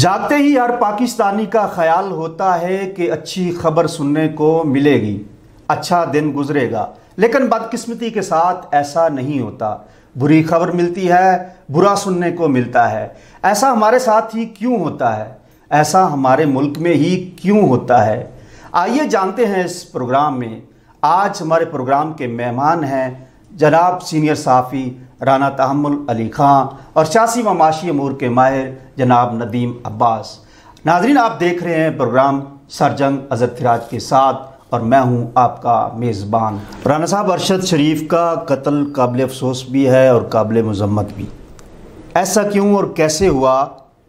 جاگتے ہی ہر پاکستانی کا خیال ہوتا ہے کہ اچھی خبر سننے کو ملے گی، اچھا دن گزرے گا، لیکن بدقسمتی کے ساتھ ایسا نہیں ہوتا۔ بری خبر ملتی ہے، برا سننے کو ملتا ہے۔ ایسا ہمارے ساتھ ہی کیوں ہوتا ہے؟ ایسا ہمارے ملک میں ہی کیوں ہوتا ہے؟ آئیے جانتے ہیں اس پروگرام میں۔ آج ہمارے پروگرام کے مہمان ہیں جناب سینئر صحافی رانا تحمل علی خان اور سیاسی و معاشی امور کے ماہر جناب ندیم عباس۔ ناظرین، آپ دیکھ رہے ہیں پروگرام سرجنگ اظہر تھراج کے ساتھ اور میں ہوں آپ کا میزبان۔ رانا صاحب، ارشد شریف کا قتل قابل افسوس بھی ہے اور قابل مذمت بھی۔ ایسا کیوں اور کیسے ہوا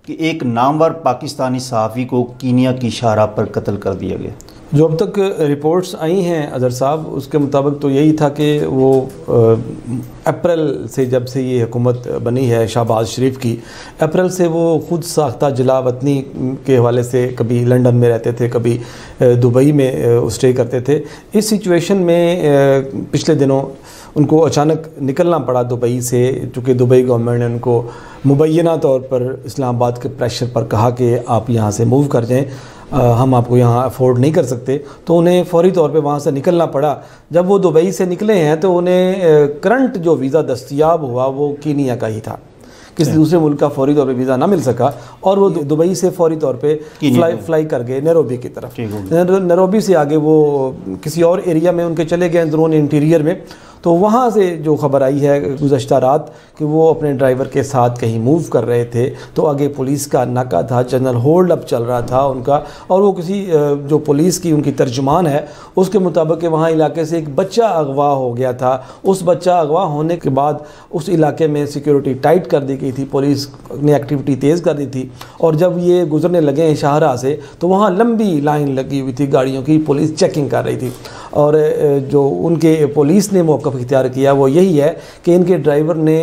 کہ ایک نامور پاکستانی صحافی کو کینیا کی شاہراہ پر قتل کر دیا گیا؟ جو اب تک رپورٹس آئی ہیں اظہر صاحب، اس کے مطابق تو یہی تھا کہ وہ اپریل سے، جب سے یہ حکومت بنی ہے شہباز شریف کی، اپریل سے وہ خود ساختہ جلا وطنی کے حوالے سے کبھی لنڈن میں رہتے تھے، کبھی دبئی میں اسٹے کرتے تھے۔ اس سچویشن میں پچھلے دنوں ان کو اچانک نکلنا پڑا دبئی سے، چونکہ دبئی گورنمنٹ نے ان کو مبینہ طور پر اسلام آباد کے پریشر پر کہا کہ آپ یہاں سے موو کر جائیں، ہم آپ کو یہاں افورڈ نہیں کر سکتے، تو انہیں فوری طور پہ وہاں سے نکلنا پڑا۔ جب وہ دبئی سے نکلے ہیں تو انہیں کرنٹ جو ویزا دستیاب ہوا وہ کینیا کا ہی تھا، کسی دوسرے ملک کا فوری طور پہ ویزا نہ مل سکا، اور وہ دبئی سے فوری طور پہ فلائی کر گئے نیروبی کی طرف۔ نیروبی سے آگے وہ کسی اور ایریا میں ان کے چلے گئے اندرون انٹیریئر میں، تو وہاں سے جو خبر آئی ہے گزشتہ رات کہ وہ اپنے ڈرائیور کے ساتھ کہیں موو کر رہے تھے، تو آگے پولیس کا ناکہ تھا، جنرل ہولڈ اپ چل رہا تھا ان کا، اور وہ کسی جو پولیس کی ان کی ترجمان ہے اس کے مطابق کہ وہاں علاقے سے ایک بچہ اغوا ہو گیا تھا۔ اس بچہ اغوا ہونے کے بعد اس علاقے میں سیکیورٹی ٹائٹ کر دی گئی تھی، پولیس نے ایکٹیویٹی تیز کر دی تھی، اور جب یہ گزرنے لگے ہیں شاہراہ سے تو وہاں لمبی لائن لگی ہوئی تھی گاڑیوں کی، پولیس چیکنگ کر رہی تھی، اور جو ان کے پولیس نے موقف اختیار کیا وہ یہی ہے کہ ان کے ڈرائیور نے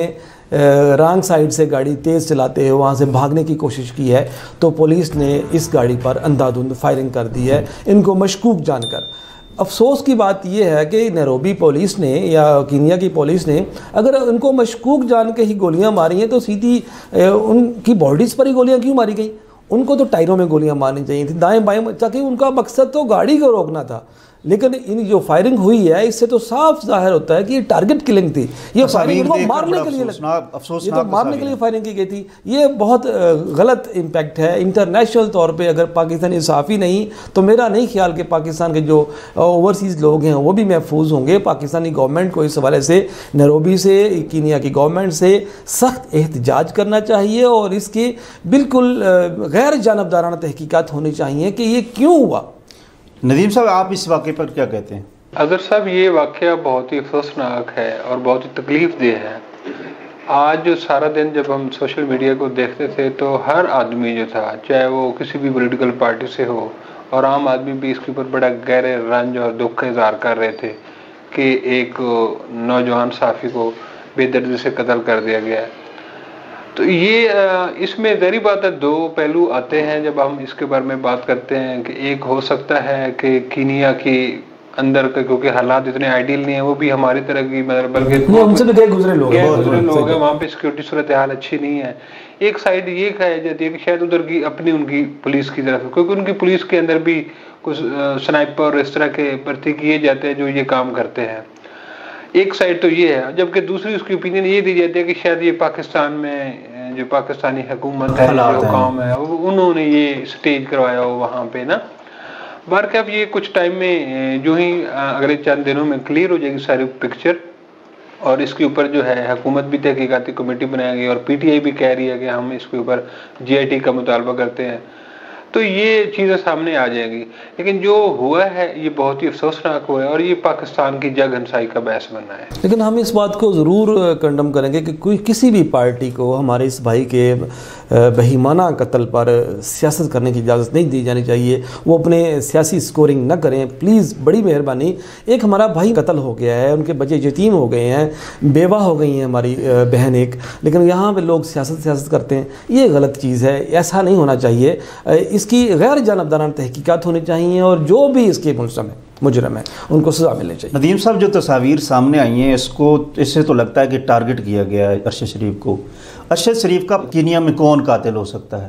رانگ سائیڈ سے گاڑی تیز چلاتے ہوئے وہاں سے بھاگنے کی کوشش کی ہے، تو پولیس نے اس گاڑی پر اندھا دھند فائرنگ کر دی ہے ان کو مشکوک جان کر۔ افسوس کی بات یہ ہے کہ نیروبی پولیس نے یا کینیا کی پولیس نے اگر ان کو مشکوک جان کے ہی گولیاں ماری ہیں تو سیدھی ان کی باڈیز پر ہی گولیاں کیوں ماری گئیں؟ ان کو تو ٹائروں میں گولیاں مارنی چاہیے تھیں، دائیں بائیں، تاکہ ان کا مقصد تو گاڑی کو روکنا تھا۔ لیکن ان جو فائرنگ ہوئی ہے اس سے تو صاف ظاہر ہوتا ہے کہ یہ ٹارگٹ کلنگ تھی، یہ فائرنگ ان کو مارنے کے لیے یہ تو مارنے کے لیے فائرنگ کی گئی تھی۔ یہ بہت غلط امپیکٹ ہے انٹرنیشنل طور پہ۔ اگر پاکستانی صحافی نہیں تو میرا نہیں خیال کہ پاکستان کے جو اوورسیز لوگ ہیں وہ بھی محفوظ ہوں گے۔ پاکستانی گورنمنٹ کو اس حوالے سے نیروبی سے، کینیا کی گورنمنٹ سے سخت احتجاج کرنا چاہیے، اور اس کی بالکل غیر جانبدارانہ تحقیقات ہونی چاہیے کہ یہ کیوں ہوا۔ ندیم صاحب، آپ اس واقعے پر کیا کہتے ہیں؟ اظہر صاحب، یہ واقعہ بہت ہی افسوسناک ہے اور بہت ہی تکلیف دہ ہے۔ آج جو سارا دن جب ہم سوشل میڈیا کو دیکھتے تھے تو ہر آدمی جو تھا، چاہے وہ کسی بھی پولیٹیکل پارٹی سے ہو، اور عام آدمی بھی اس کے اوپر بڑا گہرے رنج اور دکھ کا اظہار کر رہے تھے کہ ایک نوجوان صحافی کو بے دردی سے قتل کر دیا گیا ہے۔ تو یہ اس میں ظاہری بات ہے، دو پہلو آتے ہیں جب ہم اس کے بارے میں بات کرتے ہیں کہ ایک ہو سکتا ہے کہ کینیا کی اندر کے کیونکہ حالات اتنے آئیڈیل نہیں ہیں، وہ بھی ہماری طرح کی بلکہ ہم سے بھی گئے گزرے لوگ ہیں، وہاں پہ سیکورٹی صورتحال اچھی نہیں ہے۔ ایک سائڈ یہ کہی جاتی ہے کہ شاید ادھر کی اپنی ان کی پولیس کی طرف، کیونکہ ان کی پولیس کے اندر بھی کچھ سنائپر اس طرح کے بھرتی کیے جاتے ہیں جو یہ کام کرتے ہیں۔ ایک سائڈ تو یہ ہے، جبکہ دوسری اس کی اوپینین یہ دی جاتی ہے کہ شاید یہ پاکستان میں جو پاکستانی حکومت ہے، جو قوم ہے، انہوں نے یہ سٹیج کروایا ہو وہاں پہ نا۔ بہرکیف یہ کچھ ٹائم میں جو ہی اگلے چند دنوں میں کلیئر ہو جائے گی ساری پکچر، اور اس کے اوپر جو ہے حکومت بھی تحقیقاتی کمیٹی بنائے گی، اور پی ٹی آئی بھی کہہ رہی ہے کہ ہم اس کے اوپر جی آئی ٹی کا مطالبہ کرتے ہیں، تو یہ چیزیں سامنے آ جائیں گی۔ لیکن جو ہوا ہے یہ بہت ہی افسوسناک ہوا ہے، اور یہ پاکستان کی جگ ہنسائی کا باعث بننا ہے۔ لیکن ہم اس بات کو ضرور کنڈم کریں گے کہ کسی بھی پارٹی کو ہمارے اس بھائی کے بہیمانہ قتل پر سیاست کرنے کی اجازت نہیں دی جانی چاہیے۔ وہ اپنے سیاسی سکورنگ نہ کریں پلیز، بڑی مہربانی۔ ایک ہمارا بھائی قتل ہو گیا ہے، ان کے بچے یتیم ہو گئے ہیں، بیوہ ہو گئی ہیں ہماری بہن ایک، لیکن یہاں پہ لوگ سیاست کرتے ہیں، یہ غلط چیز ہے، ایسا نہیں ہونا چاہیے۔ اس کی غیر جانبدارانہ تحقیقات ہونی چاہیے، اور جو بھی اس کے مجرم ہے ان کو سزا ملنی چاہیے۔ ندیم صاحب، جو تصاویر سامنے آئی ہیں اس سے تو لگتا ہے کہ ٹارگٹ کیا گیا ہے ارشد شریف کو۔ ارشد شریف کا کینیا میں کون قاتل ہو سکتا ہے؟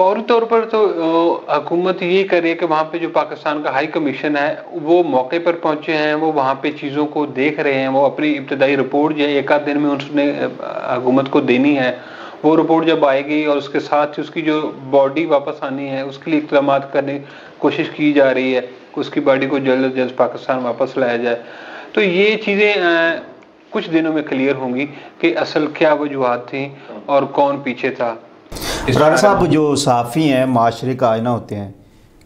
فوری طور پر تو حکومت یہ کرے کہ وہاں پہ جو پاکستان کا ہائی کمیشن ہے وہ موقع پر پہنچے ہیں، وہ وہاں پہ چیزوں کو دیکھ رہے ہیں، وہ اپنی ابتدائی رپورٹ جو ہے ایک آدھ دن میں اس نے حکومت کو دینی ہے، وہ رپورٹ جب آئے گی اور اس کے ساتھ اس کی جو باڈی واپس آنی ہے اس کے لیے اقدامات کرنے کی کوشش کی جا رہی ہے کہ اس کی باڈی کو جلد از جلد پاکستان واپس لایا جائے. تو یہ چیزیں کچھ دنوں میں کلیئر ہوں گی کہ اصل کیا وجوہات تھیں اور کون پیچھے تھا. رانا صاحب، جو صحافی ہیں معاشرے کا آئینہ ہوتے ہیں،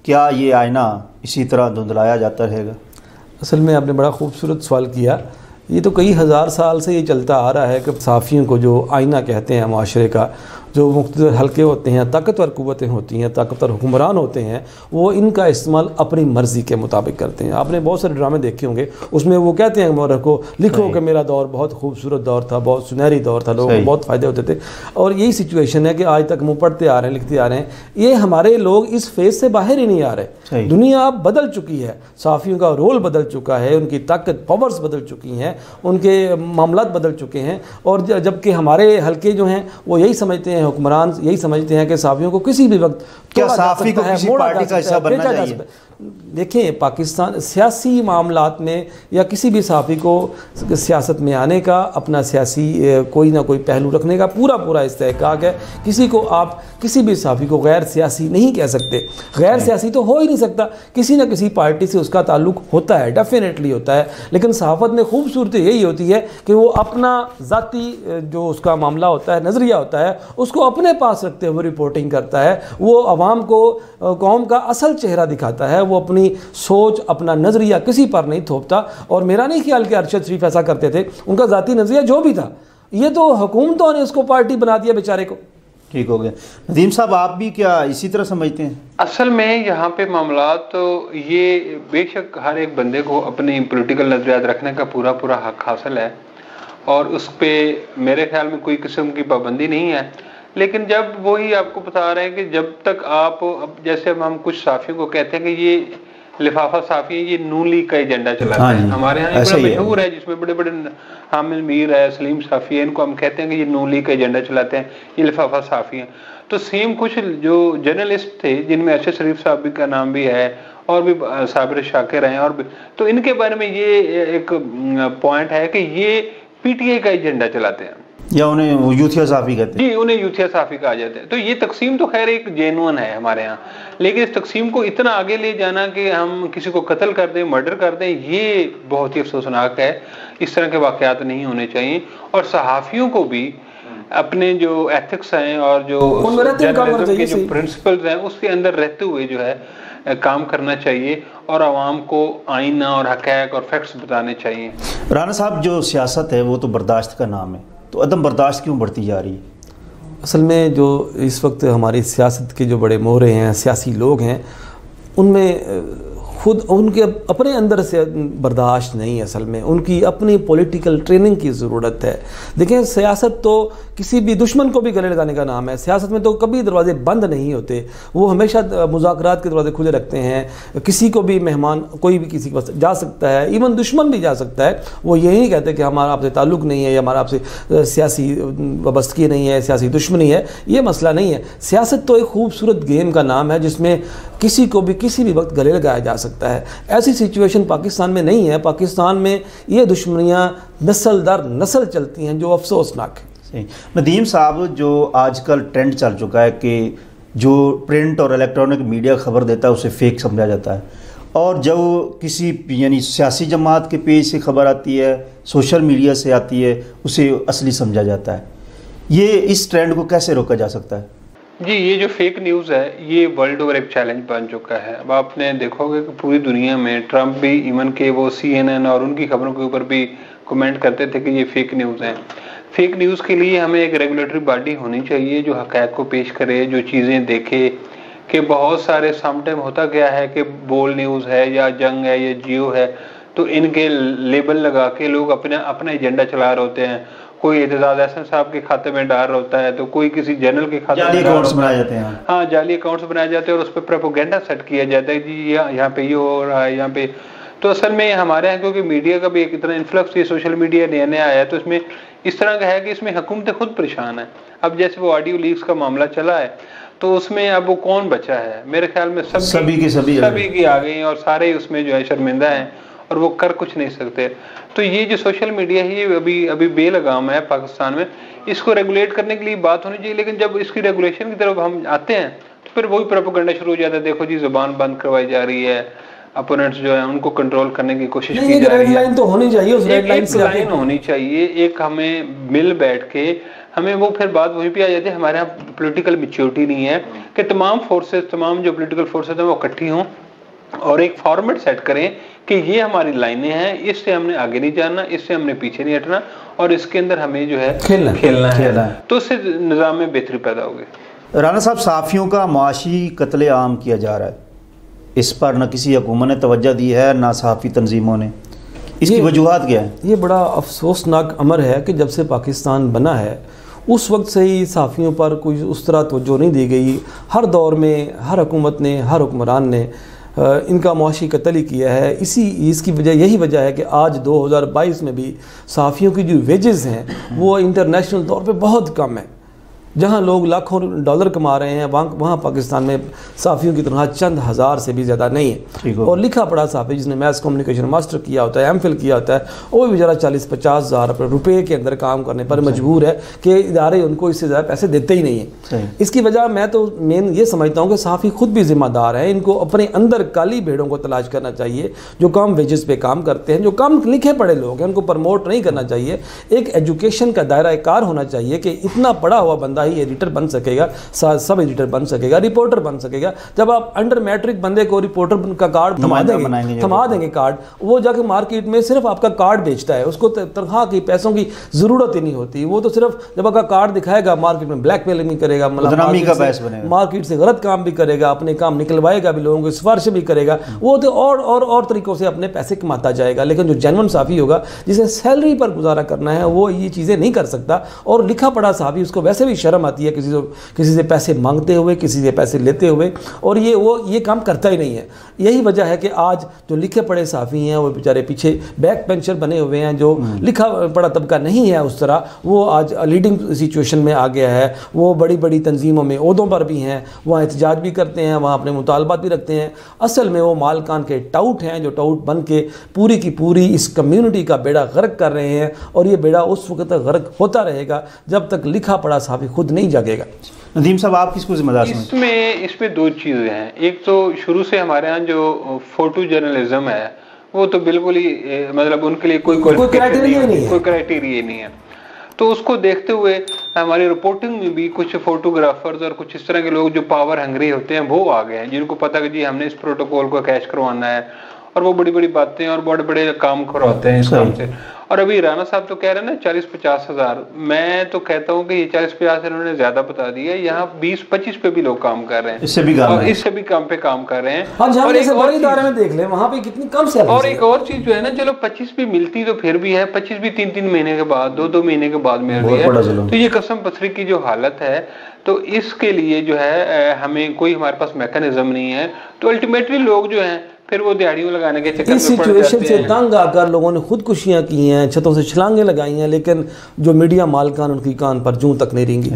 کیا یہ آئینہ اسی طرح دھندلایا جاتا رہے گا؟ اصل میں آپ نے بڑا خوبصورت سوال کیا. یہ تو کئی ہزار سال سے یہ چلتا آ رہا ہے کہ صحافیوں کو جو آئینہ کہتے ہیں معاشرے کا، جو مختلف حلقے ہوتے ہیں، طاقتور قوتیں ہوتی ہیں، طاقتور حکمران ہوتے ہیں، وہ ان کا استعمال اپنی مرضی کے مطابق کرتے ہیں. آپ نے بہت سارے ڈرامے دیکھے ہوں گے، اس میں وہ کہتے ہیں مورخ کو لکھو کہ میرا دور بہت خوبصورت دور تھا، بہت سنہری دور تھا، لوگوں کو بہت فائدے ہوتے تھے. اور یہی سچویشن ہے کہ آج تک منہ پڑھتے آ رہے ہیں، لکھتے آ رہے ہیں. یہ ہمارے لوگ اس فیز سے باہر ہی نہیں آ رہے. دنیا اب بدل چکی ہے، صحافیوں کا رول بدل چکا ہے، ان کی طاقت پاورز بدل چکی ہیں، ان کے معاملات بدل چکے ہیں. اور جبکہ ہمارے حلقے جو ہیں وہ یہی سمجھتے ہیں، حکمران یہی سمجھتے ہیں کہ صحافیوں کو کسی بھی وقت کیا صحافی کو کسی پارٹی کا حصہ بننا چاہیے؟ دیکھیں، پاکستان سیاسی معاملات میں یا کسی بھی صحافی کو سیاست میں آنے کا، اپنا سیاسی کوئی نہ کوئی پہلو رکھنے کا پورا استحقاق ہے. کسی کو آپ کسی بھی صحافی کو غیر سیاسی نہیں کہہ سکتے. غیر سیاسی تو ہو ہی نہیں سکتا، کسی نہ کسی پارٹی سے اس کا تعلق ہوتا ہے، ڈیفینیٹلی ہوتا ہے. لیکن صحافت میں خوبصورتی یہی ہوتی ہے کہ وہ اپنا ذاتی جو اس کا معاملہ ہوتا ہے، نظریہ ہوتا ہے، اس کو اپنے پاس رکھتے ہوئے رپورٹنگ کرتا ہے. وہ عوام کو قوم کا اصل چہرہ دکھاتا ہے. وہ اپنی سوچ، اپنا نظریہ کسی پر نہیں تھوپتا. اور میرا نہیں خیال کہ ارشد شریف ایسا کرتے تھے. ان کا ذاتی نظریہ جو بھی تھا، یہ تو حکومتوں نے اس کو پارٹی بنا دیا بیچارے کو. ٹھیک ہو گیا. ندیم صاحب، آپ بھی کیا اسی طرح سمجھتے ہیں؟ اصل میں یہاں پہ معاملات تو یہ بے شک ہر ایک بندے کو اپنی پولیٹیکل نظریات رکھنے کا پورا حق حاصل ہے، اور اس پہ میرے خیال میں کوئی قسم کی پابندی نہیں ہے. لیکن جب وہی آپ کو بتا رہے ہیں کہ جب تک آپ، جیسے ہم کچھ صحافیوں کو کہتے ہیں کہ یہ لفافہ صحافی ہیں، یہ نون لیگ کا ایجنڈا چلاتا ہے. ہمارے یہاں بڑا مشہور ہے، جس میں بڑے حامل میر ہے، سلیم صحافی ہے، ان کو ہم کہتے ہیں کہ یہ نون لیگ کا ایجنڈا چلاتے ہیں، یہ لفافہ صحافی ہیں. تو سیم کچھ جو جرنلسٹ تھے، جن میں ارشد شریف صاحب کا نام بھی ہے اور بھی صابر شاکر ہیں، اور بھی، تو ان کے بارے میں یہ ایک پوائنٹ ہے کہ یہ پی ٹی آئی کا ایجنڈا چلاتے ہیں، یا انہیں یوتھیا صحافی کہتے ہیں. جی، انہیں یوتھیا صحافی کہا جاتا ہے. تو یہ تقسیم تو خیر ایک جینون ہے ہمارے ہاں، لیکن اس تقسیم کو اتنا آگے لے جانا کہ ہم کسی کو قتل کر دیں، مرڈر کر دیں، یہ بہت ہی افسوسناک ہے. اس طرح کے واقعات نہیں ہونے چاہیے. اور صحافیوں کو بھی اپنے جو ایتھکس ہیں اور جو جرنلزم کے جو پرنسپلز ہیں، اس کے اندر رہتے ہوئے جو ہے کام کرنا چاہیے، اور عوام کو آئینہ اور حقائق اور فیکٹس بتانے چاہیے. رانا صاحب، جو سیاست ہے وہ تو برداشت کا نام ہے، تو عدم برداشت کیوں بڑھتی جا رہی ہے؟ اصل میں جو اس وقت ہماری سیاست کے جو بڑے مورے ہیں، سیاسی لوگ ہیں، ان میں خود ان کے اپنے اندر سے برداشت نہیں. اصل میں ان کی اپنی پولیٹیکل ٹریننگ کی ضرورت ہے. دیکھیں، سیاست تو کسی بھی دشمن کو بھی گلے لگانے کا نام ہے. سیاست میں تو کبھی دروازے بند نہیں ہوتے، وہ ہمیشہ مذاکرات کے دروازے کھلے رکھتے ہیں. کسی کو بھی مہمان، کوئی بھی کسی کے پاس جا سکتا ہے، ایون دشمن بھی جا سکتا ہے. وہ یہ نہیں کہتے کہ ہمارا آپ سے تعلق نہیں ہے یا ہمارا آپ سے سیاسی وابستگی نہیں ہے، سیاسی دشمنی ہے. یہ مسئلہ نہیں ہے. سیاست تو ایک خوبصورت گیم کا نام ہے جس میں کسی کو بھی کسی بھی وقت گلے لگایا جا سکتا ہے. ایسی سچویشن پاکستان میں نہیں ہے. پاکستان میں یہ دشمنیاں نسل در نسل چلتی ہیں، جو افسوسناک ہے. ندیم صاحب، جو آج کل ٹرینڈ چل چکا ہے کہ جو پرنٹ اور الیکٹرانک میڈیا خبر دیتا ہے اسے فیک سمجھا جاتا ہے، اور جب کسی یعنی سیاسی جماعت کے پیج سے خبر آتی ہے، سوشل میڈیا سے آتی ہے، اسے اصلی سمجھا جاتا ہے. یہ اس ٹرینڈ کو کیسے روکا جا سکتا ہے؟ جی، یہ جو فیک نیوز ہے یہ ورلڈ اوور ایک چیلنج بن چکا ہے. اب آپ نے دیکھو گے کہ پوری دنیا میں ٹرمپ بھی ایون کہ وہ CNN اور ان کی خبروں کے اوپر بھی کمنٹ کرتے تھے کہ یہ فیک نیوز ہیں. فیک نیوز کے لیے ہمیں ایک ریگولیٹری باڈی ہونی چاہیے جو حقائق کو پیش کرے، جو چیزیں دیکھے. کہ بہت سارے سم ٹائم ہوتا گیا ہے کہ بول نیوز ہے یا جنگ ہے یا جیو ہے، تو ان کے لیبل لگا کے لوگ اپنا ایجنڈا چلا رہے ہوتے ہیں. کوئی اعتزاز احسن صاحب کے کھاتے میں ڈال رہا ہوتا ہے، تو کوئی کسی جنرل کے کھاتے میں اکاؤنٹس بنائے جاتے ہیں. ہاں، جعلی اکاؤنٹس بنائے جاتے ہیں اور اس پہ پروپیگنڈا سیٹ کیا جاتا ہے. جی یہاں پہ یہ ہو رہا ہے، یہاں پہ. تو اصل میں ہمارے یہاں کیونکہ میڈیا کا بھی ایک اتنا انفلکس، یہ سوشل میڈیا نیا آیا ہے، تو اس میں اس طرح کا ہے کہ اس میں حکومتیں خود پریشان ہیں. اب جیسے وہ آڈیو لیکس کا معاملہ چلا ہے، تو اس میں اب وہ کون بچا ہے؟ میرے خیال میں سبھی کی آ گئی ہیں اور سارے اس میں جو ہے شرمندہ ہیں اور وہ کر کچھ نہیں سکتے. تو یہ جو سوشل میڈیا ہے یہ ابھی بے لگام ہے پاکستان میں. اس کو ریگولیٹ کرنے کے لیے بات ہونی چاہیے, لیکن جب اس کی ریگولیشن کی طرف ہم آتے ہیں تو پھر وہی پروپیگنڈا شروع ہو جاتا ہے. دیکھو جی زبان بند کروائی جا رہی ہے, اپوننٹس جو ہیں ان کو کنٹرول کرنے کی کوشش کی جا رہی ہے. لائن تو ہونی چاہیے, اس ریڈ لائن سے لائن ہونی چاہیے ایک. ہمیں مل بیٹھ کے ہمیں وہ پھر بات وہیں پہ آ جاتی ہے, ہمارے یہاں پولیٹیکل میچورٹی نہیں ہے کہ تمام جو پولیٹیکل فورسز ہیں وہ اکٹھی ہوں اور ایک فارمیٹ سیٹ کریں کہ یہ ہماری لائنیں ہیں, اس سے ہم نے آگے نہیں جانا, اس سے ہم نے پیچھے نہیں ہٹنا اور اس کے اندر ہمیں جو ہے کھیلنا ہے. تو اس سے نظام میں بہتری پیدا ہوگی. رانا صاحب, صحافیوں کا معاشی قتل عام کیا جا رہا ہے, اس پر نہ کسی حکومت نے توجہ دی ہے نہ صحافی تنظیموں نے, اس کی وجوہات کیا ہے؟ یہ بڑا افسوسناک امر ہے کہ جب سے پاکستان بنا ہے اس وقت سے ہی صحافیوں پر کوئی اس طرح توجہ نہیں دی گئی. ہر دور میں ہر حکومت نے, ہر حکمران نے ان کا معاشی قتل ہی کیا ہے. اس کی وجہ یہی وجہ ہے کہ آج 2022 میں بھی صحافیوں کی جو ویجز ہیں وہ انٹرنیشنل طور پہ بہت کم ہیں. جہاں لوگ لاکھوں ڈالر کما رہے ہیں وہاں پاکستان میں صحافیوں کی تنخواہ چند ہزار سے بھی زیادہ نہیں ہے. اور لکھا پڑھا صحافی جس نے میس کمیونیکیشن ماسٹر کیا ہوتا ہے, ایم فل کیا ہوتا ہے, وہ بھی بیچارہ 40-50 ہزار روپے کے اندر کام کرنے پر مجبور ہے کہ ادارے ان کو اس سے زیادہ پیسے دیتے ہی نہیں ہیں. اس کی وجہ میں تو مین یہ سمجھتا ہوں کہ صحافی خود بھی ذمہ دار ہیں. ان کو اپنے اندر کالی بھیڑوں کو تلاش کرنا چاہیے جو کم ویجز پہ کام کرتے ہیں, جو کم لکھے پڑھے لوگ ہیں, ان کو پروموٹ نہیں کرنا چاہیے. ایک ایجوکیشن کا دائرہ کار ہونا چاہیے کہ اتنا پڑھا ہوا بندہ ہی ایڈیٹر بن سکے گا, سب ایڈیٹر بن سکے گا, رپورٹر بن سکے گا. جب آپ انڈر میٹرک بندے کو رپورٹر کا کارڈ تھما دیں گے کارڈ, وہ جا کے مارکیٹ میں صرف آپ کا کارڈ بیچتا ہے, اس کو تنخواہ کی پیسوں کی ضرورت ہی نہیں ہوتی. وہ تو صرف جب آپ کا کارڈ دکھائے گا مارکیٹ میں بلیک میلنگ بھی کرے گا, مارکیٹ سے غلط کام بھی کرے گا, اپنے کام نکلوائے گا بھی, لوگوں کی سفارش بھی کرے گا, وہ تو اور طریقوں سے اپنے پیسے کماتا جائے گا. لیکن جو جینون صحافی ہوگا جسے سیلری پر گزارا کرنا ہے وہ یہ چیزیں نہیں کر سکتا. اور لکھا پڑھا صحافی اس کو ویسے بھی شرم آتی ہے کسی سے پیسے مانگتے ہوئے, کسی سے پیسے لیتے ہوئے, اور وہ یہ کام کرتا ہی نہیں ہے. یہی وجہ ہے کہ آج جو لکھے پڑھے صحافی ہیں وہ بیچارے پیچھے بیک پینچر بنے ہوئے ہیں. جو لکھا پڑھا طبقہ نہیں ہے اس طرح, وہ آج لیڈنگ سچویشن میں آ گیا ہے. وہ بڑی بڑی تنظیموں میں عہدوں پر بھی ہیں, وہاں احتجاج بھی کرتے ہیں, وہاں اپنے مطالبات بھی رکھتے ہیں. اصل میں وہ مالکان کے ٹاؤٹ ہیں جو ٹاؤٹ بن کے پوری کی پوری اس کمیونٹی کا بیڑا غرق کر رہے ہیں. اور یہ بیڑا اس وقت تک غرق ہوتا رہے گا جب تک لکھا پڑھا صحافی خود نہیں جاگے گا. ندیم صاحب, آپ کس کو ذمہ دار سمجھتے ہیں؟ اس میں دو چیزیں ہیں. ایک تو شروع سے ہمارے ہاں جو فوٹو جرنلزم ہے وہ تو بالکل ہی مطلب ان کے لیے کوئی کرائٹیریا نہیں ہے. تو اس کو دیکھتے ہوئے ہماری رپورٹنگ میں بھی کچھ فوٹوگرافرز اور کچھ اس طرح کے لوگ جو پاور ہنگری ہوتے ہیں وہ آ گئے ہیں, جن کو پتہ کہ جی ہم نے اس پروٹوکول کو کیچ کروانا ہے, اور وہ بڑی بڑی باتیں اور بڑے بڑے کام کرواتے ہیں اس کام سے. اور ابھی رانا صاحب تو کہہ رہے ہیں نا 40-50 ہزار, میں تو کہتا ہوں کہ یہ 40-50 انہوں نے زیادہ بتا دیا. یہاں 20-25 پہ بھی لوگ کام کر رہے ہیں, اس سے بھی کام پہ کام کر رہے ہیں. اور ایک بڑے ادارے میں دیکھ لیں وہاں پہ کتنی کم سے. اور ایک اور چیز جو ہے نا, چلو 25 بھی ملتی تو پھر بھی ہے, 25 بھی 3-3 مہینے کے بعد 2-2 مہینے کے بعد مل رہی ہے. تو یہ قسم پتھری کی جو حالت ہے, تو اس کے لیے جو ہے ہمیں کوئی ہمارے پاس میکانزم نہیں ہے. تو الٹیمیٹلی لوگ جو ہیں پھر وہ دیہڑیوں لگانے کے چکر میں پڑ جاتے ہیں. اس سچویشن سے تنگ آ کر لوگوں نے خودکشیاں کی ہیں, چھتوں سے چھلانگیں لگائی ہیں, لیکن جو میڈیا مالکان ان کی کان پر جوں تک نہیں رینگی.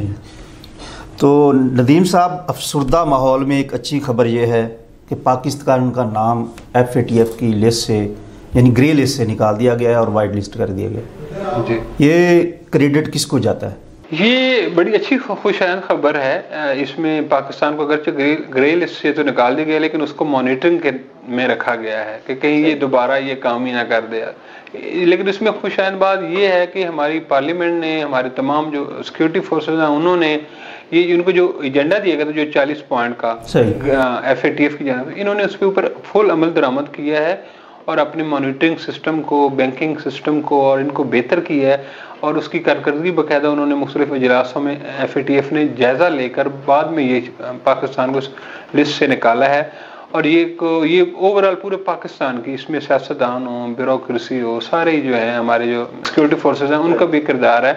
تو ندیم صاحب, افسردہ ماحول میں ایک اچھی خبر یہ ہے کہ پاکستان کا نام FATF کی لسٹ سے یعنی گرے لسٹ سے نکال دیا گیا ہے اور وائٹ لسٹ کر دیا گیا. جی, یہ کریڈٹ کس کو جاتا ہے؟ یہ بڑی اچھی خوشایند خبر ہے. اس میں پاکستان کو اگرچہ گرے لسٹ سے تو نکال دیا گیا, لیکن اس کو مانیٹرنگ میں رکھا گیا ہے کہ کہیں یہ دوبارہ یہ کام ہی نہ کر دے. لیکن اس میں خوشایند بات یہ ہے کہ ہماری پارلیمنٹ نے, ہمارے تمام جو سیکیورٹی فورسز ہیں انہوں نے یہ ان کو جو ایجنڈا دیا گیا تھا جو 40 پوائنٹ کا FATF کی جانب, انہوں نے اس کے اوپر فل عمل درآمد کیا ہے اور اپنے مانیٹرنگ سسٹم کو, بینکنگ سسٹم کو اور ان کو بہتر کیا ہے. اور اس کی کارکردگی باقاعدہ انہوں نے مختلف اجلاسوں میں FATF نے جائزہ لے کر بعد میں یہ پاکستان کو لسٹ سے نکالا ہے. اور یہ اوورال پورے پاکستان کی, اس میں سیاستدان ہوں, بیوروکریسی ہو, سارے جو ہیں ہمارے جو سیکورٹی فورسز ہیں ان کا بھی کردار ہے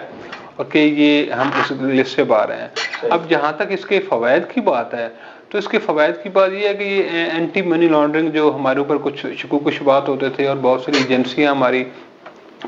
کہ یہ ہم اس لسٹ سے باہر ہیں. اب جہاں تک اس کے فوائد کی بات ہے تو اس کے فوائد کی بات یہ ہے کہ یہ اینٹی منی لانڈرنگ جو ہمارے اوپر کچھ شکوک و شبہات ہوتے تھے اور بہت ساری ایجنسیاں ہماری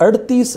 38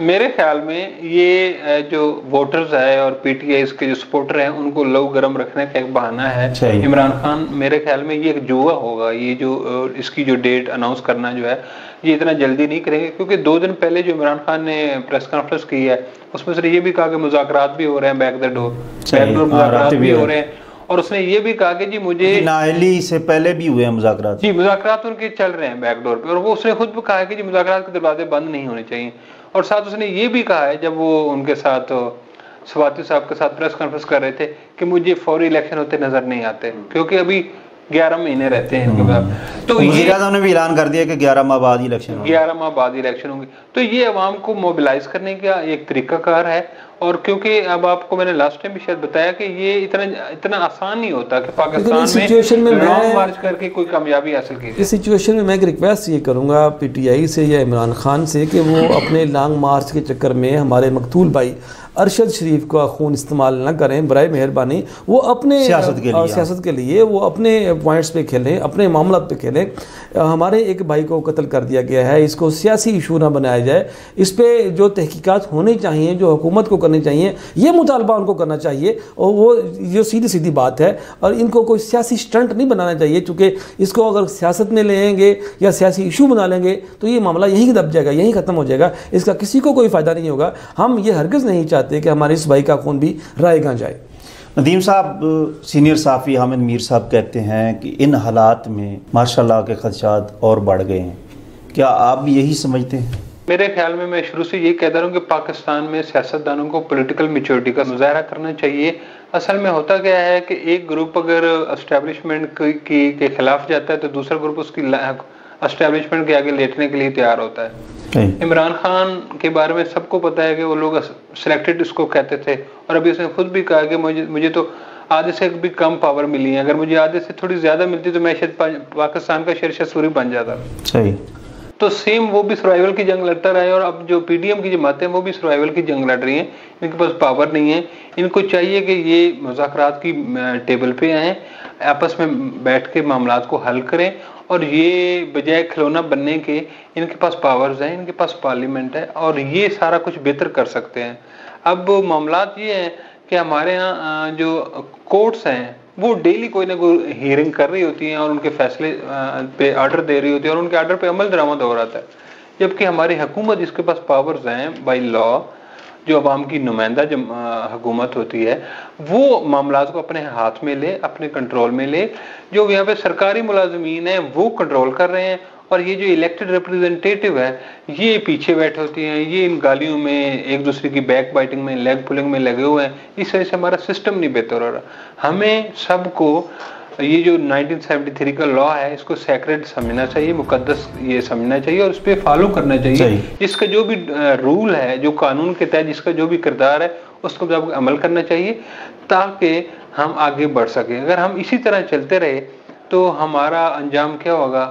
میرے خیال میں یہ جو ووٹرز ہے اور پی ٹی آئی کے جو سپورٹر ہیں ان کو لو گرم رکھنے کا ایک بہانہ ہے عمران خان. میرے خیال میں یہ ایک جوا ہوگا. یہ جو اس کی جو ڈیٹ اناؤنس کرنا جو ہے یہ اتنا جلدی نہیں کریں گے, کیونکہ 2 دن پہلے جو عمران خان نے پریس کانفرنس کی ہے اس میں سے یہ بھی کہا کہ مذاکرات بھی ہو رہے ہیں بیک ڈور مذاکرات بھی ہو رہے ہیں, اور اس نے یہ بھی کہا کہ جی مجھے نااہلی سے پہلے بھی ہوئے ہیں مذاکرات, جی مذاکرات ان کے چل رہے ہیں بیک ڈور پہ, اور وہ اس نے خود بھی کہا ہے کہ جی مذاکرات کے دروازے بند نہیں ہونے چاہیے. اور ساتھ اس نے یہ بھی کہا ہے جب وہ ان کے ساتھ سواتی صاحب کے ساتھ پریس کانفرنس کر رہے تھے کہ مجھے فوری الیکشن ہوتے نظر نہیں آتے, کیونکہ ابھی 11 مہینے رہتے ہیں ان کے بعد. تو وزیر اعظم نے بھی اعلان کر دیا کہ 11 ماہ بعد الیکشن ہوں گے, 11 ماہ بعد الیکشن ہوں گے. تو یہ عوام کو موبلائز کرنے کا ایک طریقہ کار ہے. اور کیونکہ اب آپ کو میں نے لاسٹ ٹائم بھی شاید بتایا کہ یہ اتنا آسان نہیں ہوتا کہ پاکستان میں لانگ مارچ کر کے کوئی کامیابی حاصل کی جائے. اس سچویشن میں ایک ریکویسٹ یہ کروں گا پی ٹی آئی سے یا عمران خان سے کہ وہ اپنے لانگ مارچ کے چکر میں ہمارے مقتول بھائی ارشد شریف کا خون استعمال نہ کریں برائے مہربانی. وہ اپنے سیاست کے لیے وہ اپنے پوائنٹس پہ کھیلیں, اپنے معاملات پہ کھیلیں. ہمارے ایک بھائی کو قتل کر دیا گیا ہے, اس کو سیاسی ایشو نہ بنایا جائے. اس پہ جو تحقیقات ہونی چاہیے, جو حکومت کو کرنی چاہیے, یہ مطالبہ ان کو کرنا چاہیے. اور وہ جو سیدھی بات ہے, اور ان کو کوئی سیاسی سٹنٹ نہیں بنانا چاہیے, چونکہ اس کو اگر سیاست میں لیں گے یا سیاسی ایشو بنا لیں گے تو یہ معاملہ یہیں دب جائے گا, یہیں ختم ہو جائے گا. اس کا کسی کو کوئی فائدہ نہیں ہوگا. ہم یہ ہرگز نہیں چاہتے کہ ہمارے اس بھائی کا خون بھی رائے گاں جائے. ندیم صاحب, سینئر صحافی حامد میر صاحب کہتے ہیں کہ ان حالات میں ماشاء اللہ کے خدشات اور بڑھ گئے ہیں. کیا آپ بھی یہی سمجھتے ہیں؟ میرے خیال میں شروع سے یہ کہتا ہوں کہ پاکستان میں سیاستدانوں کو پولیٹیکل میچورٹی کا مظاہرہ کرنا چاہیے. اصل میں ہوتا کیا ہے کہ ایک گروپ اگر اسٹیبلشمنٹ کے خلاف جاتا ہے تو دوسرا گروپ اس کی اسٹیبلشمنٹ کے آگے لیٹنے کے لیے تیار ہوتا ہے. عمران خان کے بارے میں سب کو پتا ہے کہ وہ لوگ سلیکٹڈ اس کو کہتے تھے, اور ابھی اس نے خود بھی کہا کہ مجھے تو آدھے سے بھی کم پاور ملی ہے, اگر مجھے آدھے سے تھوڑی زیادہ ملتی تو میں شاید پاکستان کا شیر سوری بن جاتا. صحیح. تو سیم وہ بھی سروائیول کی جنگ لڑتا رہا ہے, اور اب جو پی ڈی ایم کی جماعتیں وہ بھی سروائیول کی جنگ لڑ رہی ہیں. ان کے پاس پاور نہیں ہے. ان کو چاہیے کہ یہ مذاکرات کی ٹیبل پہ آئیں, آپس میں بیٹھ کے معاملات کو حل کریں, اور یہ بجائے کھلونا بننے کے ان کے پاس پاورز ہیں, ان کے پاس پارلیمنٹ ہے, اور یہ سارا کچھ بہتر کر سکتے ہیں. اب معاملات یہ ہیں کہ ہمارے ہاں جو کورٹس ہیں وہ ڈیلی کوئی نہ کوئی ہیئرنگ کر رہی ہوتی ہیں, اور ان کے فیصلے پہ آرڈر دے رہی ہوتی ہے, اور ان کے آرڈر پہ عمل درآمد ہو رہا ہے. جبکہ ہماری حکومت جس کے پاس پاورز ہیں بائی لا, جو عوام کی نمائندہ حکومت ہوتی ہے, وہ معاملات کو اپنے ہاتھ میں لے, اپنے کنٹرول میں لے. جو یہاں پہ سرکاری ملازمین ہیں وہ کنٹرول کر رہے ہیں, اور یہ جو الیکٹڈ ریپریزنٹیٹیو ہے یہ پیچھے بیٹھے ہوتی ہیں, یہ ان گالیوں میں, ایک دوسرے کی بیک بائٹنگ میں, لیگ پلنگ میں لگے ہوئے ہیں. اس وجہ سے ہمارا سسٹم نہیں بہتر ہو رہا. ہمیں سب کو یہ جو 1973 کا لا ہے اس کو سیکریڈ سمجھنا چاہیے, مقدس یہ سمجھنا چاہیے, اور اس پہ فالو کرنا چاہیے. جس کا جو بھی رول ہے, جو قانون کے تحت جس کا جو بھی کردار ہے, اس کو عمل کرنا چاہیے تاکہ ہم آگے بڑھ سکیں. اگر ہم اسی طرح چلتے رہے تو ہمارا انجام کیا ہوگا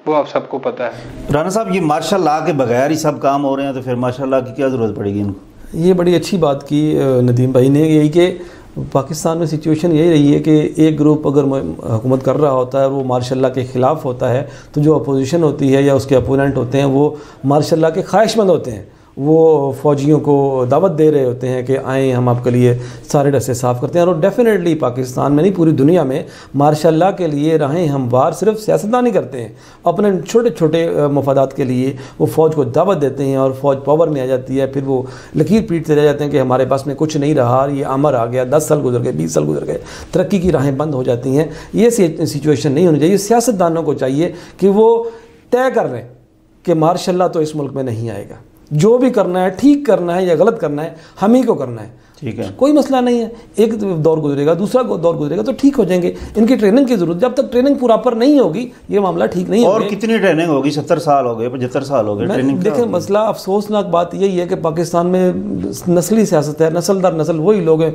وہ آپ سب کو پتا ہے. رانا صاحب, یہ مارشل لا کے بغیر ہی سب کام ہو رہے ہیں, تو پھر ماشاء اللہ کی کیا ضرورت پڑے گی ان کو؟ یہ بڑی اچھی بات کی ندیم بھائی نے, یہی کہ پاکستان میں سچویشن یہی رہی ہے کہ ایک گروپ اگر حکومت کر رہا ہوتا ہے اور وہ مارشاء اللہ کے خلاف ہوتا ہے, تو جو اپوزیشن ہوتی ہے یا اس کے اپوننٹ ہوتے ہیں وہ مارشاء اللہ کے خواہش مند ہوتے ہیں. وہ فوجیوں کو دعوت دے رہے ہوتے ہیں کہ آئیں ہم آپ کے لیے سارے رستے صاف کرتے ہیں. اور ڈیفینیٹلی پاکستان میں نہیں پوری دنیا میں مارشاء اللہ کے لیے راہیں ہموار صرف سیاستدان نہیں کرتے ہیں, اپنے چھوٹے چھوٹے مفادات کے لیے وہ فوج کو دعوت دیتے ہیں, اور فوج پاور میں آ جاتی ہے. پھر وہ لکیر پیٹتے رہ جاتے ہیں کہ ہمارے پاس میں کچھ نہیں رہا, یہ امر آ گیا, 10 سال گزر گئے, 20 سال گزر گئے, ترقی کی راہیں بند ہو جاتی ہیں. یہ سچویشن نہیں ہونی چاہیے. سیاستدانوں کو چاہیے کہ وہ طے کر لیں کہ مارشاء اللہ تو اس ملک میں نہیں آئے گا. جو بھی کرنا ہے, ٹھیک کرنا ہے یا غلط کرنا ہے, ہم ہی کو کرنا ہے. ٹھیک ہے, کوئی مسئلہ نہیں ہے. ایک دور گزرے گا, دوسرا دور گزرے گا, تو ٹھیک ہو جائیں گے. ان کی ٹریننگ کی ضرورت, جب تک ٹریننگ پراپر نہیں ہوگی یہ معاملہ ٹھیک نہیں ہوگا. اور کتنی ٹریننگ ہوگی؟ 70 سال ہو گئے, 75 سال ہو گئے ٹریننگ. دیکھیں مسئلہ افسوسناک بات یہی ہے کہ پاکستان میں نسلی سیاست ہے, نسل در نسل وہی لوگ ہیں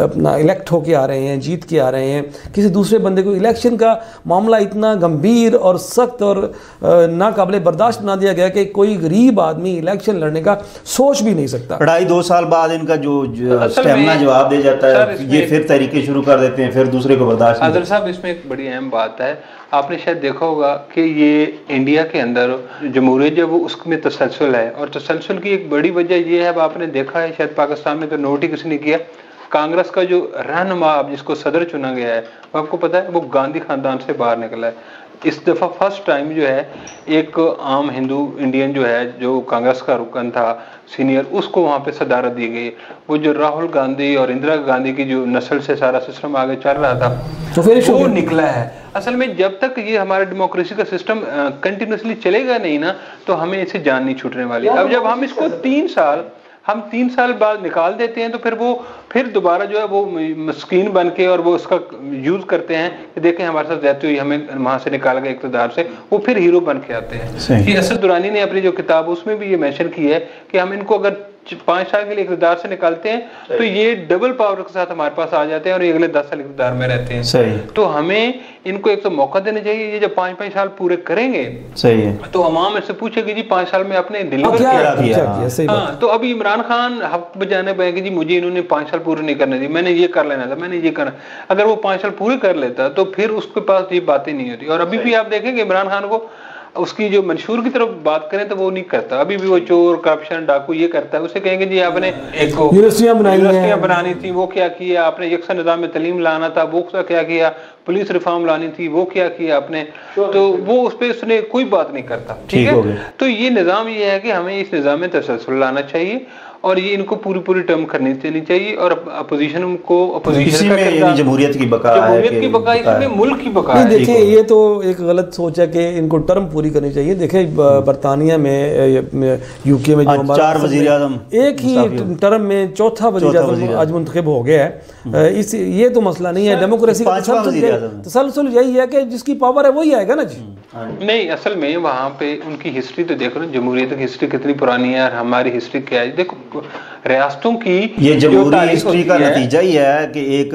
اپنا الیکٹ ہو کے آ رہے ہیں, جیت کے آ رہے ہیں. کسی دوسرے بندے کو الیکشن کا معاملہ اتنا گمبھیر اور سخت اور ناقابل برداشت بنا دیا گیا کہ کوئی غریب آدمی الیکشن لڑنے کا سوچ بھی نہیں سکتا. 2.5 سال بعد بعد ان کا جو اسٹیمنا جواب دے جاتا ہے، یہ پھر تحریکیں شروع کر دیتے ہیں، پھر دوسرے کو برداشت نہیں۔ عادل صاحب اس میں ایک بڑی اہم بات ہے، آپ نے شاید دیکھا ہوگا کہ یہ انڈیا کے اندر جمہوریت جب اس میں تسلسل ہے، اور تسلسل کی ایک بڑی وجہ یہ ہے، اب آپ نے دیکھا ہے شاید پاکستان میں تو نوٹ ہی کسی نے کیا، کانگریس کا جو رہنما جس کو صدر چنا گیا ہے، وہ آپ کو پتا ہے وہ گاندھی خاندان سے باہر نکلا ہے۔ اس دفعہ فرسٹ ٹائم جو ہے ایک عام ہندو انڈین جو ہے، جو کانگریس کا رکن تھا سینئر، اس کو وہاں پہ صدارت دی گئی۔ وہ جو راہل گاندھی اور اندرا گاندھی کی جو نسل سے سارا سسٹم آگے چل رہا تھا تو پھر وہ نکلا ہے۔ اصل میں جب تک یہ ہمارا ڈیموکریسی کا سسٹم کنٹینیوسلی چلے گا نہیں نا، تو ہمیں اسے جان نہیں چھوٹنے والی۔ اب جب ہم اس کو 3 سال بعد نکال دیتے ہیں، تو پھر دوبارہ جو ہے وہ مسکین بن کے اور وہ اس کا یوز کرتے ہیں کہ دیکھیں ہمارے ساتھ زیادتی ہوئی، ہمیں وہاں سے نکال گئے اقتدار سے، وہ پھر ہیرو بن کے آتے ہیں۔ یہ اسد درانی نے اپنی جو کتاب اس میں بھی یہ مینشن کی ہے کہ ہم ان کو اگر 5 سال کے لیے اقتدار سے نکالتے ہیں تو یہ ڈبل پاور کے ساتھ ہمارے پاس آ جاتے ہیں اور یہ اگلے 10 سال اقتدار میں رہتے ہیں۔ تو ہمیں ان کو ایک تو موقع دینا چاہیے، یہ جب 5 سال پورے کریں گے تو عوام اس سے پوچھے کہ جی 5 سال میں آپ نے ڈیلیور کیا۔ ہاں، تو ابھی عمران خان حق بجانے پہ کہ جی مجھے انہوں نے 5 سال پورے نہیں کرنے دی، میں نے یہ کر لینا تھا، میں نے یہ کرنا۔ اگر وہ 5 سال پورے کر لیتا تو پھر اس کے پاس یہ باتیں نہیں ہوتی۔ اور ابھی بھی آپ دیکھیں کہ عمران خان کو اس کی جو منشور کی طرف بات کریں تو وہ نہیں کرتا، ابھی بھی وہ چور، کرپشن، ڈاکو یہ کرتا ہے۔ اسے کہیں گے جی آپ نے ایک یونیورسٹیاں بنانی تھی، وہ کیا کیا آپ نے؟ یکساں نظام تعلیم لانا تھا، وہ کیا کیا؟ پولیس ریفارم لانی تھی، وہ کیا کیا آپ نے؟ تو وہ اس پہ اس نے کوئی بات نہیں کرتا، ٹھیک ہے۔ تو یہ نظام یہ ہے کہ ہمیں اس نظام میں تسلسل لانا چاہیے، اور یہ ان کو پوری ٹرم کرنی چاہیے، اور اپوزیشن کو اپوزیشن کا جمہوریت کی بقا اس میں ملک کی بقا ہے۔ دیکھیں یہ تو ایک غلط سوچ ہے کہ ان کو ٹرم پوری کرنی چاہیے۔ دیکھیں برطانیہ میں، یو کے میں جو ہمارا 4 وزیر اعظم ایک ہی ٹرم میں 4تھا وزیر اعظم آج منتخب ہو گیا ہے۔ یہ تو مسئلہ نہیں ہے، ڈیموکریسی کا تسلسل یہی ہے کہ جس کی پاور ہے وہی آئے گا نا جی۔ نہیں، اصل میں وہاں پہ ان کی ہسٹری تو دیکھو نا، جمہوریت کی ہسٹری کتنی پرانی ہے اور ہماری ہسٹری کیا ہے۔ دیکھو ریاستوں کی یہ جمہوری ہسٹری کا نتیجہ ہی ہے کہ ایک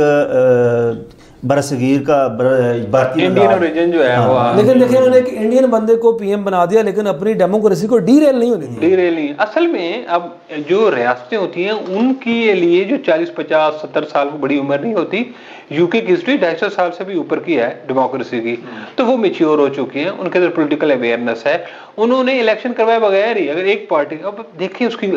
برصغیر کا انڈین اوریجن جو ہے وہ، لیکن دیکھیں انہوں نے ایک انڈین بندے کو پی ایم بنا دیا، لیکن اپنی ڈیموکریسی کو ڈی ریل نہیں ہونے دیا۔ ڈی ریل نہیں، اصل میں اب جو ریاستیں ہوتی ہیں ان کے لیے جو 40 50 70 سال کو بڑی عمر نہیں ہوتی۔ یو کے کی ہسٹری 250 سال سے بھی اوپر کی ہے ڈیموکریسی کی، تو وہ میچیور ہو چکی ہیں، ان کے اندر پولیٹیکل اویئرنیس ہے۔ انہوں نے الیکشن کروائے بغیر ہی اگر ایک پارٹی، اب دیکھیں اس کی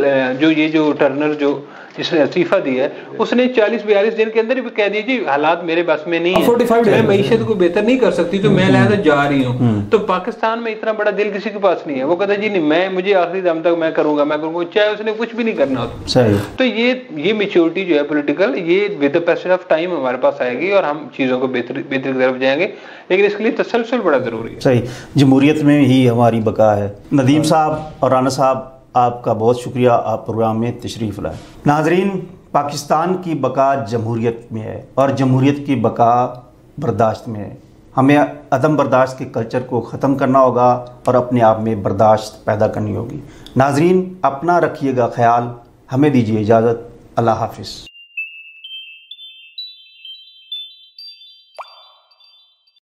جو ٹرنر جو جس نے استعفیٰ دیا ہے، اس نے 40-42 دن کے اندر ہی کہہ دیا جی حالات میرے بس میں نہیں ہے، میں معیشت کو بہتر نہیں کر سکتی تو میں لہذا جا رہی ہوں۔ تو پاکستان میں اتنا بڑا دل کسی کے پاس نہیں ہے، وہ کہتا ہے جی نہیں، مجھے آخری دم تک میں کروں گا چاہے اس نے کچھ بھی نہیں کرنا ہوتا۔ تو یہ میچورٹی جو ہے پولیٹیکل، یہ with the passage of time ہمارے پاس آئے گی اور ہم چیزوں کو بہتری کی طرف جائیں گے، لیکن اس کے لیے تسلسل بڑا ضروری ہے۔ صحیح، جمہوریت میں ہی ہماری بقا ہے۔ ندیم صاحب اور رانا صاحب، آپ کا بہت شکریہ، آپ پروگرام میں تشریف لائے۔ ناظرین، پاکستان کی بقا جمہوریت میں ہے اور جمہوریت کی بقا برداشت میں ہے۔ ہمیں عدم برداشت کے کلچر کو ختم کرنا ہوگا اور اپنے آپ میں برداشت پیدا کرنی ہوگی۔ ناظرین، اپنا رکھیے گا خیال، ہمیں دیجیے اجازت، اللہ حافظ۔